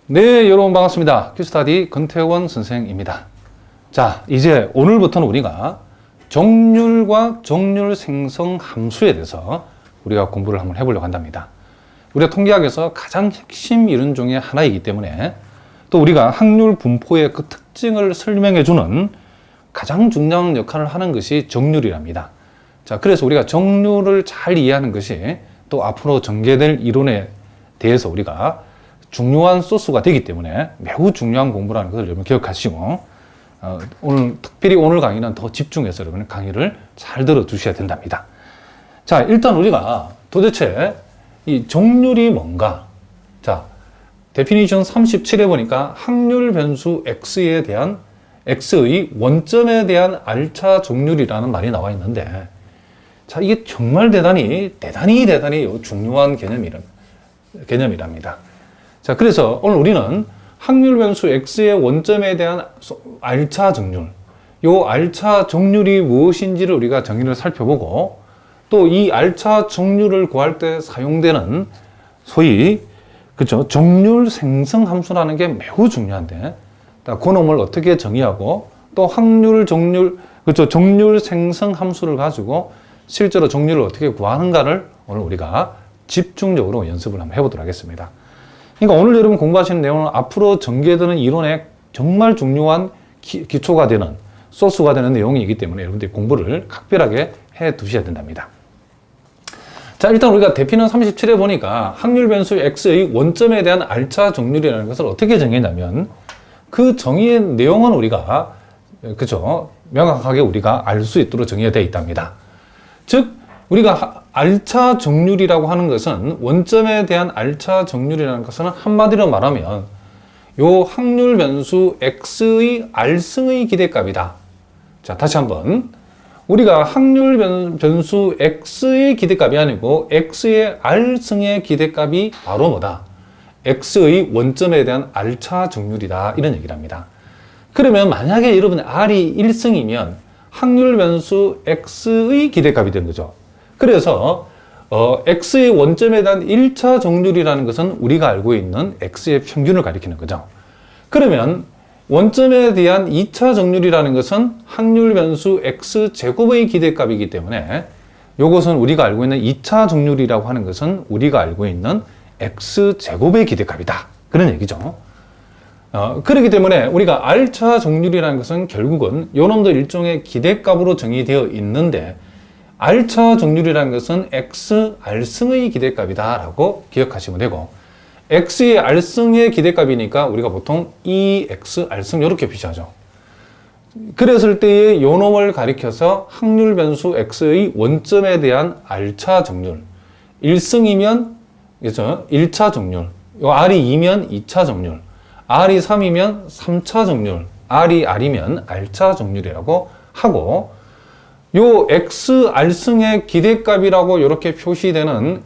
네, 여러분 반갑습니다. 큐스타디 권태원 선생입니다. 자, 이제 오늘부터는 우리가 정률과 정률 생성 함수에 대해서 우리가 공부를 한번 해보려고 한답니다. 우리가 통계학에서 가장 핵심 이론 중에 하나이기 때문에 또 우리가 확률 분포의 그 특징을 설명해주는 가장 중요한 역할을 하는 것이 정률이랍니다. 자, 그래서 우리가 정률을 잘 이해하는 것이 또 앞으로 전개될 이론에 대해서 우리가 중요한 소스가 되기 때문에 매우 중요한 공부라는 것을 여러분 기억하시고 특별히 오늘 강의는 더 집중해서 여러분 강의를 잘 들어주셔야 된답니다. 자, 일단 우리가 도대체 이 정률이 뭔가? 자, 데피니션 37에 보니까 확률 변수 x에 대한 x의 원점에 대한 알차 정률이라는 말이 나와 있는데, 자, 이게 정말 대단히 중요한 개념이랍니다. 자, 그래서 오늘 우리는 확률 변수 x의 원점에 대한 알차 정률, 요 알차 정률이 무엇인지를 우리가 정의를 살펴보고, 또 이 알차 정률을 구할 때 사용되는 소위 정률 생성 함수라는 게 매우 중요한데, 그놈을 어떻게 정의하고 또 확률 정률 정률 생성 함수를 가지고 실제로 정률을 어떻게 구하는가를 오늘 우리가 집중적으로 연습을 한번 해보도록 하겠습니다. 그러니까 오늘 여러분 공부하시는 내용은 앞으로 전개되는 이론의 정말 중요한 기초가 되는 소스가 되는 내용이기 때문에 여러분들이 공부를 각별하게 해 두셔야 된답니다. 자, 일단 우리가 대피는 37에 보니까 확률 변수 x의 원점에 대한 알차 정률이라는 것을 어떻게 정의했냐면, 그 정의의 내용은 우리가 명확하게 우리가 알 수 있도록 정의가 되어 있답니다. 즉 우리가 알차 정률이라고 하는 것은, 원점에 대한 알차 정률이라는 것은 한마디로 말하면 요 확률 변수 x의 R승의 기대값이다. 자, 다시 한번, 우리가 확률 변수 x의 기대값이 아니고 x의 R승의 기대값이 바로 뭐다? x의 원점에 대한 알차 정률이다, 이런 얘기를 합니다. 그러면 만약에 여러분 R이 1승이면 확률 변수 x의 기대값이 된 거죠. 그래서 x의 원점에 대한 1차 정률이라는 것은 우리가 알고 있는 x의 평균을 가리키는 거죠. 그러면 원점에 대한 2차 정률이라는 것은 확률 변수 x제곱의 기대값이기 때문에 이것은 우리가 알고 있는 2차 정률이라고 하는 것은 우리가 알고 있는 x제곱의 기대값이다, 그런 얘기죠. 그렇기 때문에 우리가 R차 정률이라는 것은 결국은 요놈도 일종의 기대값으로 정의되어 있는데, R차 정률이라는 것은 x R승의 기대값이다 라고 기억하시면 되고, x의 R승의 기대값이니까 우리가 보통 2x R승 이렇게 표시하죠. 그랬을 때의 요놈을 가리켜서 확률 변수 x의 원점에 대한 R차 정률, 1승이면 1차 정률, 요 R이 2면 2차 정률, R이 3이면 3차 정률, R이 R이면 R차 정률이라고 하고, 요 x R승의 기대값이라고 이렇게 표시되는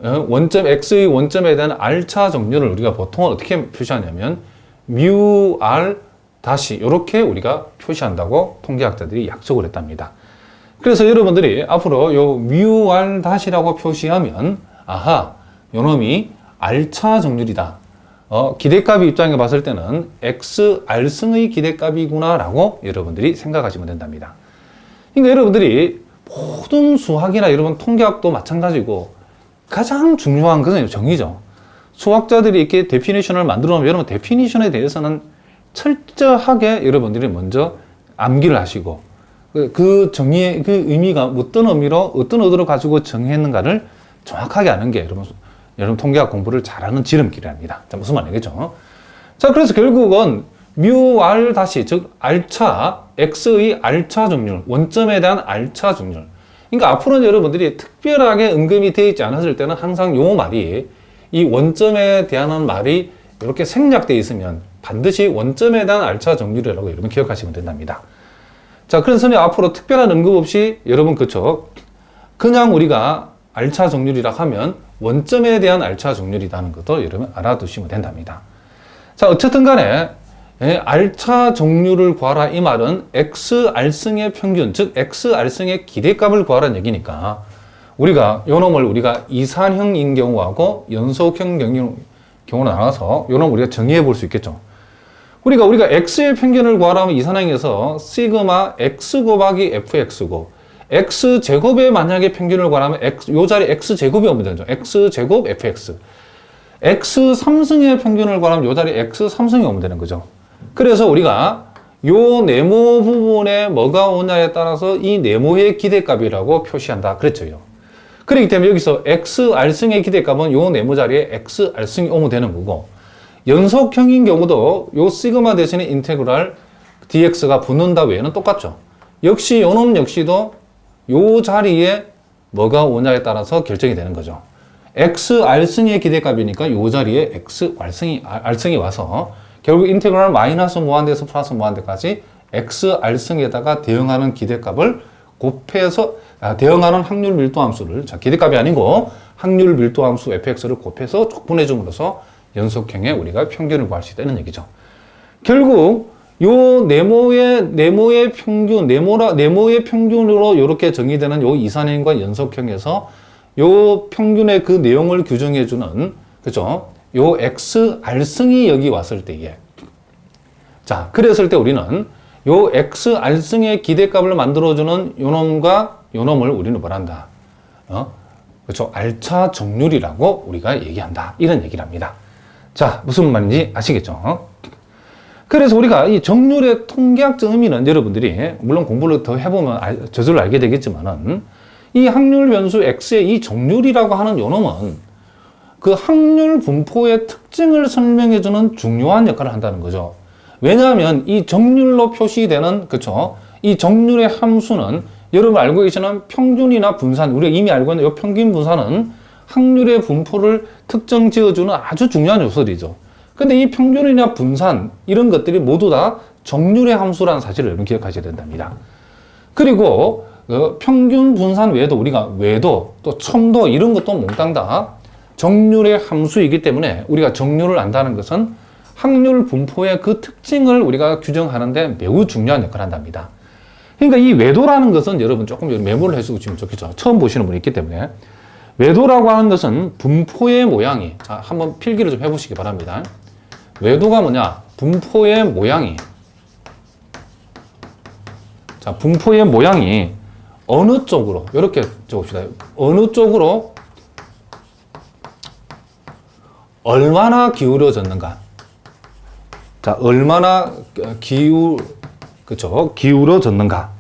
x의 원점에 대한 R차 정률을 우리가 보통 어떻게 표시하냐면 mu R 다시 이렇게 우리가 표시한다고 통계학자들이 약속을 했답니다. 그래서 여러분들이 앞으로 요 mu R 다시라고 표시하면, 아하, 요놈이 R차 정률이다, 기대값의 입장에 봤을 때는 x R승의 기대값이구나 라고 여러분들이 생각하시면 된답니다. 그러니까 여러분들이 모든 수학이나 여러분 통계학도 마찬가지고 가장 중요한 것은 정의죠. 수학자들이 이렇게 데피니션을 만들어 놓으면 여러분 데피니션에 대해서는 철저하게 여러분들이 먼저 암기를 하시고, 그 정의의 그 의미가 어떤 의미로 어떤 의도를 가지고 정의했는가를 정확하게 아는 게 여러분 통계학 공부를 잘하는 지름길이랍니다. 자, 무슨 말이겠죠? 자, 그래서 결국은 mu R 다시, 즉 R차, x의 R차 정률, 원점에 대한 R차 정률. 그러니까 앞으로는 여러분들이 특별하게 언급이 되어 있지 않았을 때는 항상 요 말이, 이 원점에 대한 말이 이렇게 생략되어 있으면 반드시 원점에 대한 R차 정률이라고 여러분 기억하시면 된답니다. 자, 그래서 앞으로 특별한 언급 없이 여러분 그냥 우리가 R차 정률이라 하면 원점에 대한 R차 정률이라는 것도 여러분 알아두시면 된답니다. 자, 어쨌든 간에 R차 정률을 구하라, 이 말은 x R승의 평균, 즉 x R승의 기대값을 구하라는 얘기니까, 우리가 요 놈을 우리가 이산형인 경우하고 연속형 경우로 나눠서 요놈 우리가 정의해 볼 수 있겠죠. 우리가 x의 평균을 구하라면 이산항에서 시그마 x 곱하기 fx고 x 제곱의 만약에 평균을 구하라면 요 자리 x 제곱이 오면 되죠. x 제곱 fx. x 3승의 평균을 구하면 요 자리 x 3승이 오면 되는 거죠. 그래서 우리가 요 네모 부분에 뭐가 오냐에 따라서 이 네모의 기대값이라고 표시한다 그랬죠. 그렇기 때문에 여기서 xr승의 기대값은 요 네모 자리에 xr승이 오면 되는 거고, 연속형인 경우도 요 시그마 대신에 인테그랄 dx가 붙는다 외에는 똑같죠. 역시 요놈 역시도 요 자리에 뭐가 오냐에 따라서 결정이 되는 거죠. xr승의 기대값이니까 요 자리에 r승이 와서 결국 인테그랄 마이너스 무한대에서 플러스 무한대까지 xr승에다가 대응하는 기대값을 곱해서 대응하는 확률 밀도함수를, 자, 기대값이 아니고 확률 밀도함수 fx를 곱해서 족분해 줌으로써 연속형의 우리가 평균을 구할 수 있다는 얘기죠. 결국 요 네모의 평균으로 이렇게 정의되는 요 이산형과 연속형에서 요 평균의 그 내용을 규정해 주는, 그죠? 요 xr승이 여기 왔을 때에, 자, 그랬을 때 우리는 요 xr승의 기대값을 만들어주는 요놈과 요놈을 우리는 뭐란다? 그렇죠? R차 정률이라고 우리가 얘기한다. 이런 얘기를 합니다. 자, 무슨 말인지 아시겠죠? 그래서 우리가 이 정률의 통계학적 의미는 여러분들이 물론 공부를 더 해보면 저절로 알게 되겠지만은, 이 확률 변수 x의 이 정률이라고 하는 요놈은 그 확률 분포의 특징을 설명해주는 중요한 역할을 한다는 거죠. 왜냐하면 이 정률로 표시되는, 그쵸? 이 정률의 함수는 여러분 알고 계시는 평균이나 분산, 우리가 이미 알고 있는 이 평균 분산은 확률의 분포를 특정 지어주는 아주 중요한 요소들이죠. 근데 이 평균이나 분산, 이런 것들이 모두 다 정률의 함수라는 사실을 여러분 기억하셔야 된답니다. 그리고 평균 분산 외에도 우리가 외도, 또 첨도 이런 것도 몽땅 다 정률의 함수이기 때문에 우리가 정률을 안다는 것은 확률 분포의 그 특징을 우리가 규정하는데 매우 중요한 역할을 한답니다. 그러니까 이 외도라는 것은 여러분 조금 메모를 해주고 지금 좋겠죠. 처음 보시는 분이 있기 때문에. 외도라고 하는 것은 분포의 모양이, 자, 한번 필기를 좀 해보시기 바랍니다. 외도가 뭐냐? 분포의 모양이, 자, 분포의 모양이 어느 쪽으로, 이렇게 적읍시다. 어느 쪽으로 얼마나 기울어졌는가. 자, 얼마나 그쵸? 기울어졌는가.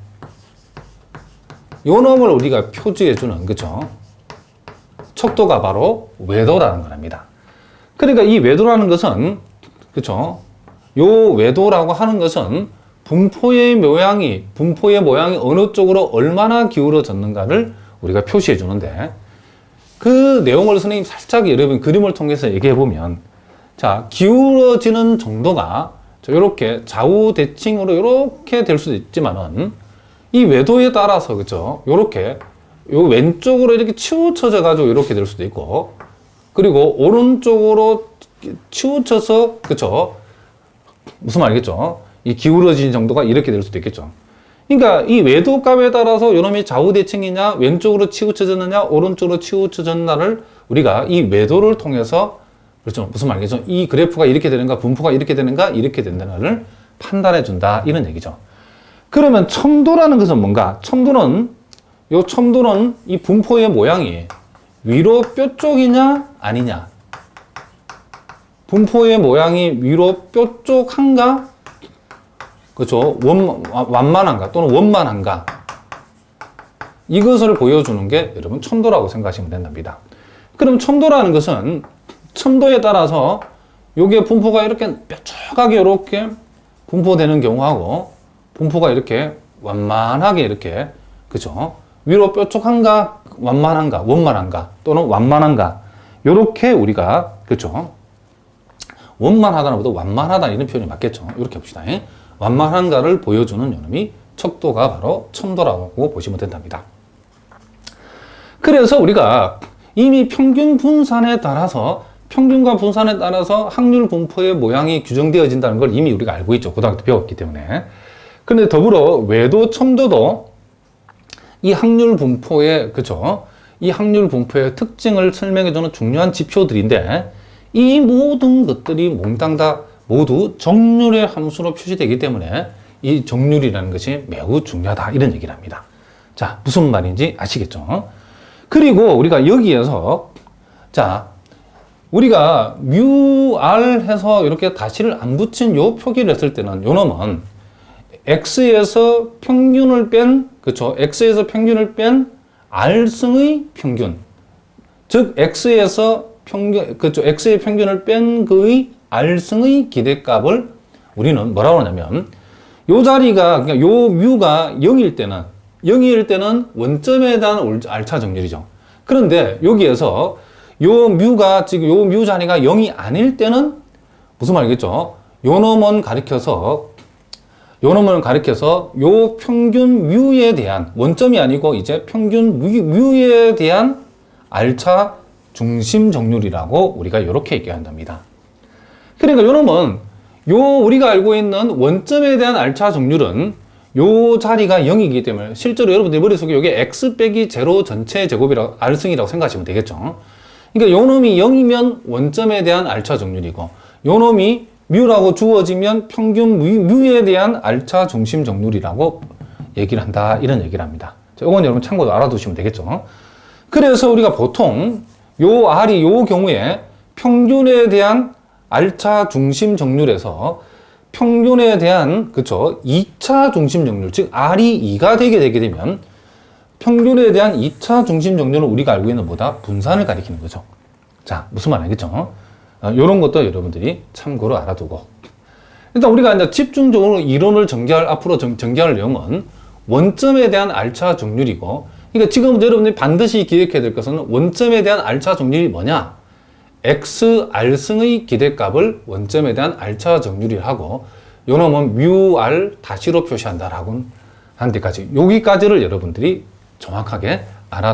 요 놈을 우리가 표지해주는, 그쵸? 척도가 바로 외도라는 겁니다. 그러니까 이 외도라는 것은, 그쵸? 요 외도라고 하는 것은 분포의 모양이 어느 쪽으로 얼마나 기울어졌는가를 우리가 표시해 주는데, 그 내용을 선생님 살짝 여러분 그림을 통해서 얘기해 보면, 자, 기울어지는 정도가 이렇게 좌우 대칭으로 이렇게 될 수도 있지만은, 이 외도에 따라서, 그쵸? 요렇게 요 왼쪽으로 이렇게 치우쳐져 가지고 이렇게 될 수도 있고, 그리고 오른쪽으로 치우쳐서, 그쵸? 무슨 말이겠죠? 이 기울어진 정도가 이렇게 될 수도 있겠죠. 그러니까 이 외도 값에 따라서 요놈이 좌우 대칭이냐, 왼쪽으로 치우쳐졌느냐, 오른쪽으로 치우쳐졌나를 우리가 이 외도를 통해서, 그렇죠? 무슨 말이겠죠? 이 그래프가 이렇게 되는가, 분포가 이렇게 되는가, 이렇게 된다를 판단해 준다. 이런 얘기죠. 그러면 첨도라는 것은 뭔가? 첨도는 이 분포의 모양이 위로 뼈 쪽이냐, 아니냐. 분포의 모양이 위로 뼈 쪽한가? 그렇죠? 완만한가 또는 원만한가? 이것을 보여주는 게 여러분 첨도라고 생각하시면 된답니다. 그럼 첨도라는 것은 첨도에 따라서 요게 분포가 이렇게 뾰족하게 이렇게 분포되는 경우하고, 분포가 이렇게 완만하게 이렇게, 그죠? 위로 뾰족한가, 완만한가, 원만한가 또는 완만한가, 요렇게 우리가, 그죠? 원만하다는 것보다 완만하다 이런 표현이 맞겠죠. 이렇게 봅시다. 완만한가를 보여주는 요놈이 척도가 바로 첨도라고 보시면 된답니다. 그래서 우리가 이미 평균과 분산에 따라서 확률 분포의 모양이 규정되어진다는 걸 이미 우리가 알고 있죠. 고등학교 때 배웠기 때문에. 그런데 더불어 외도, 첨도도 이 확률 분포의, 그죠? 이 확률 분포의 특징을 설명해주는 중요한 지표들인데, 이 모든 것들이 몽땅 다 모두 정률의 함수로 표시되기 때문에 이 정률이라는 것이 매우 중요하다 이런 얘기를 합니다. 자, 무슨 말인지 아시겠죠? 그리고 우리가 여기에서 자, 우리가 뮤r 해서 이렇게 다시를 안 붙인 요 표기를 했을 때는 요 놈은 x에서 평균을 뺀, 그쵸? x에서 평균을 뺀 r승의 평균. 즉, x에서 평균, 그쵸? x의 평균을 뺀 그의 r승의 기대값을 우리는 뭐라고 하냐면, 요 자리가, 그러니까 요 뮤가 0일 때는 원점에 대한 R차 정렬이죠. 그런데 여기에서 요 뮤가 지금 요 뮤 자리가 0이 아닐 때는 무슨 말이겠죠? 요 놈은 가리켜서 요 평균 뮤에 대한 원점이 아니고 이제 평균 뮤에 대한 R차 중심 정률이라고 우리가 이렇게 얘기한답니다. 그러니까 요 놈은 우리가 알고 있는 원점에 대한 R차 정률은 요 자리가 0이기 때문에 실제로 여러분들 머릿속에 이게 x 빼기 제로 전체 제곱이라고 R승이라고 생각하시면 되겠죠. 그러니까 요 놈이 0이면 원점에 대한 R차 정률이고 요 놈이 뮤라고 주어지면 평균 뮤에 대한 R차 중심 정률이라고 얘기를 한다 이런 얘기를 합니다. 이건 여러분 참고로 알아두시면 되겠죠. 그래서 우리가 보통 요 R이 요 경우에 평균에 대한 R차 중심 정률에서 평균에 대한, 그쵸, 2차 중심 정률, 즉 R이 2가 되게 되면 평균에 대한 2차 중심 정률은 우리가 알고 있는 보다 분산을 가리키는 거죠. 자, 무슨 말 알겠죠? 이런 것도 여러분들이 참고로 알아두고. 일단 우리가 이제 집중적으로 이론을 앞으로 전개할 내용은 원점에 대한 R차 정률이고, 그러니까 지금부터 여러분들이 반드시 기억해야 될 것은 원점에 대한 R차 정률이 뭐냐? XR승의 기대값을 원점에 대한 R차 정률이라고 하고 요 놈은 뮤R 다시로 표시한다라고 하는 데까지 여기까지를 여러분들이 정확하게 알아